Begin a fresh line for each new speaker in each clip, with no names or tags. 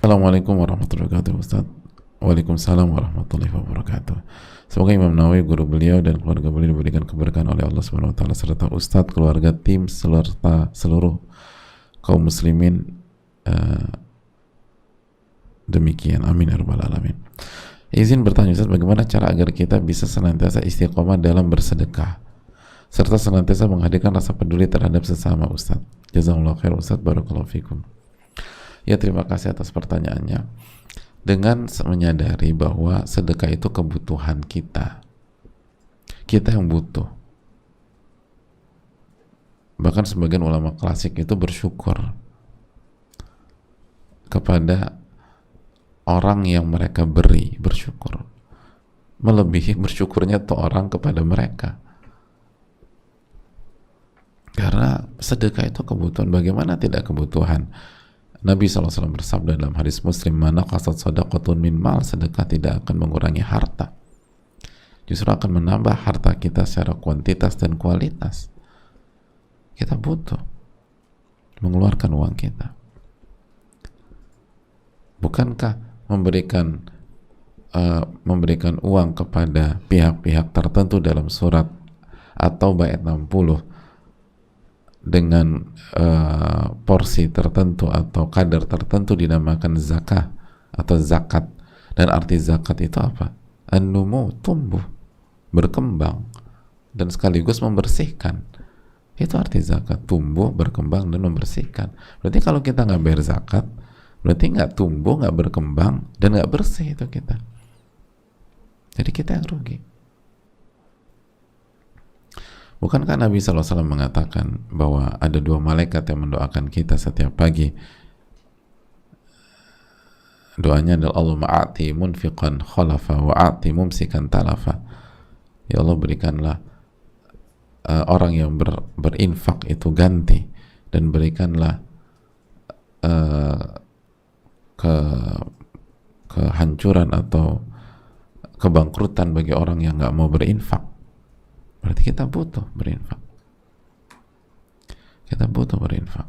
Assalamualaikum warahmatullahi wabarakatuh, Ustaz. Waalaikumsalam warahmatullahi wabarakatuh. Semoga Imam Nawawi, guru beliau dan keluarga beliau diberikan keberkahan oleh Allah Subhanahu wa taala, serta Ustadz, keluarga, tim serta seluruh kaum muslimin. Demikian, amin ya rabbal alamin. Izin bertanya Ustaz, bagaimana cara agar kita bisa senantiasa istiqomah dalam bersedekah serta senantiasa menghadirkan rasa peduli terhadap sesama, Ustaz? Jazakallahu khair Ustaz, barakallahu fikum. Ya, terima kasih atas pertanyaannya. Dengan menyadari bahwa sedekah itu kebutuhan kita yang butuh. Bahkan sebagian ulama klasik itu bersyukur kepada orang yang mereka beri, bersyukur melebihi bersyukurnya tuh orang kepada mereka, karena sedekah itu kebutuhan. Bagaimana tidak kebutuhan? Nabi SAW bersabda dalam hadis Muslim, "Mana qasad sadaqatun min mal," sedekah tidak akan mengurangi harta, justru akan menambah harta kita secara kuantitas dan kualitas. Kita butuh mengeluarkan uang kita. Bukankah memberikan uang kepada pihak-pihak tertentu dalam surat atau ayat 60 dengan porsi tertentu atau kadar tertentu dinamakan zakah atau zakat? Dan arti zakat itu apa? An-numu, tumbuh, berkembang, dan sekaligus membersihkan. Itu arti zakat, tumbuh, berkembang, dan membersihkan. Berarti kalau kita nggak bayar zakat, berarti nggak tumbuh, nggak berkembang, dan nggak bersih itu kita. Jadi kita yang rugi. Bukankah Nabi SAW mengatakan bahwa ada dua malaikat yang mendoakan kita setiap pagi? Doanya adalah, Allahumma a'ti munfiqan khalafa wa a'ti mumsikan talafa. Ya Allah, berikanlah orang yang berinfak itu ganti, dan berikanlah kehancuran atau kebangkrutan bagi orang yang nggak mau berinfak. Berarti kita butuh berinfak. Kita butuh berinfak.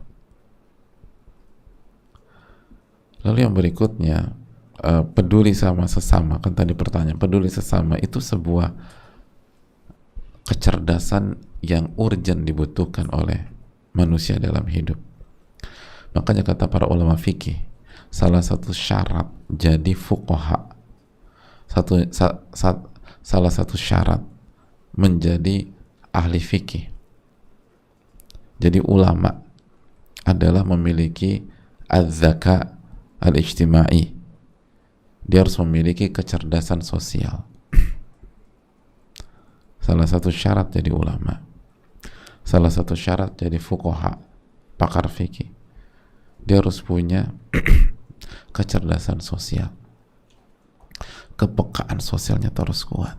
Lalu yang berikutnya, peduli sama sesama. Kan tadi pertanyaan, peduli sesama itu sebuah kecerdasan yang urgent dibutuhkan oleh manusia dalam hidup. Makanya kata para ulama fikih, salah satu syarat jadi fuqaha, salah satu syarat menjadi ahli fikih, jadi ulama, adalah memiliki az-zaka al-ijtimai. Dia harus memiliki kecerdasan sosial. Salah satu syarat jadi ulama, salah satu syarat jadi fuqaha, pakar fikih, dia harus punya kecerdasan sosial. Kepekaan sosialnya terus kuat.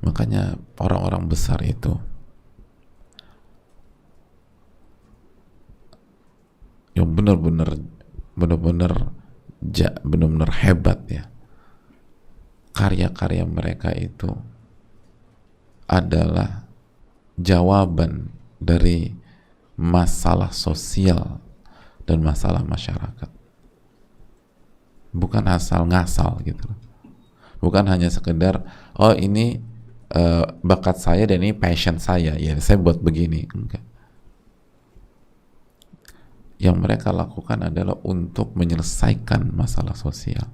Makanya orang-orang besar itu yang benar-benar hebat ya, karya-karya mereka itu adalah jawaban dari masalah sosial dan masalah masyarakat. Bukan asal ngasal gitu. Bukan hanya sekedar, oh ini bakat saya dan ini passion saya, ya saya buat begini. Enggak. Yang mereka lakukan adalah untuk menyelesaikan masalah sosial.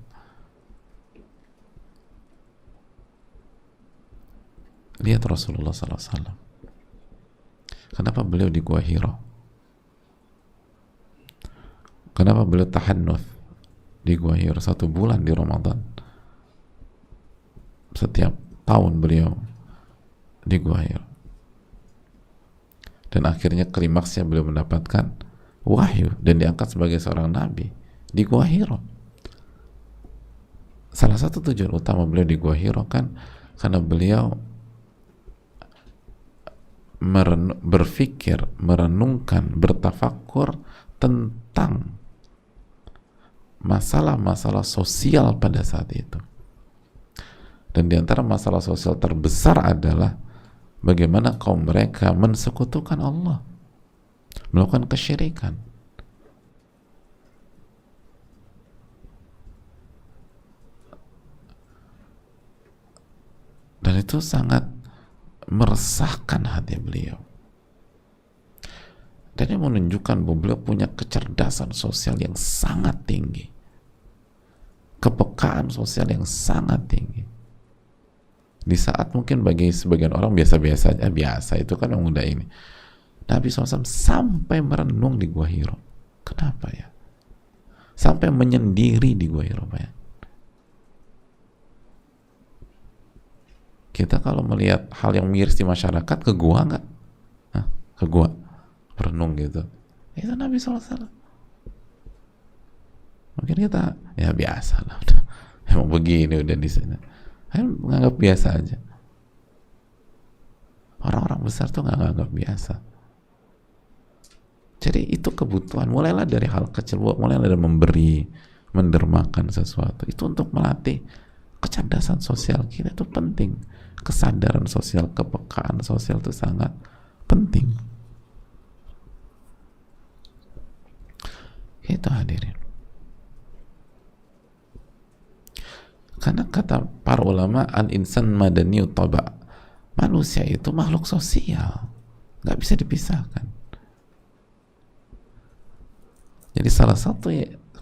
Lihat Rasulullah SAW. Kenapa beliau di Gua Hiro? Kenapa beliau tahannuth di Gua Hiro 1 bulan di Ramadan? Setiap tahun beliau di Gua Hiro. Dan akhirnya klimaksnya beliau mendapatkan wahyu dan diangkat sebagai seorang nabi di Gua Hiro. Salah satu tujuan utama beliau di Gua Hiro kan karena beliau berpikir, merenungkan, bertafakur tentang masalah-masalah sosial pada saat itu. Dan di antara masalah sosial terbesar adalah bagaimana kaum mereka mensekutukan Allah, melakukan kesyirikan. Dan itu sangat meresahkan hati beliau. Dan ini menunjukkan bahwa beliau punya kecerdasan sosial yang sangat tinggi, kepekaan sosial yang sangat tinggi. Di saat mungkin bagi sebagian orang biasa-biasa aja, biasa itu kan yang muda ini, Nabi SAW sampai merenung di Gua Hiro. Kenapa ya? Sampai menyendiri di Gua Hiro. Ya? Kita kalau melihat hal yang miris di masyarakat, ke gua nggak? Hah? Ke gua merenung gitu. Itu Nabi SAW. Mungkin kita ya biasa lah, udah emang begini udah di sana. Kan menganggap biasa aja. Orang-orang besar tuh nggak nganggap biasa. Jadi itu kebutuhan. Mulailah dari hal kecil, mulailah dari memberi, mendermakan sesuatu. Itu untuk melatih kecerdasan sosial kita, itu penting. Kesadaran sosial, kepekaan sosial itu sangat penting. Itu hadirin. Karena kata para ulama, al-insan madani taba, manusia itu makhluk sosial, nggak bisa dipisahkan. Jadi salah satu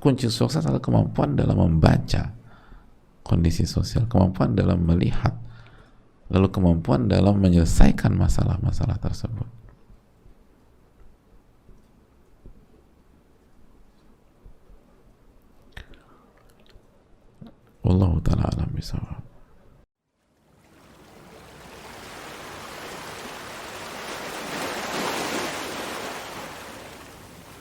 kunci sukses adalah kemampuan dalam membaca kondisi sosial, kemampuan dalam melihat, lalu kemampuan dalam menyelesaikan masalah-masalah tersebut. Wallahu ta'ala alam bisawab.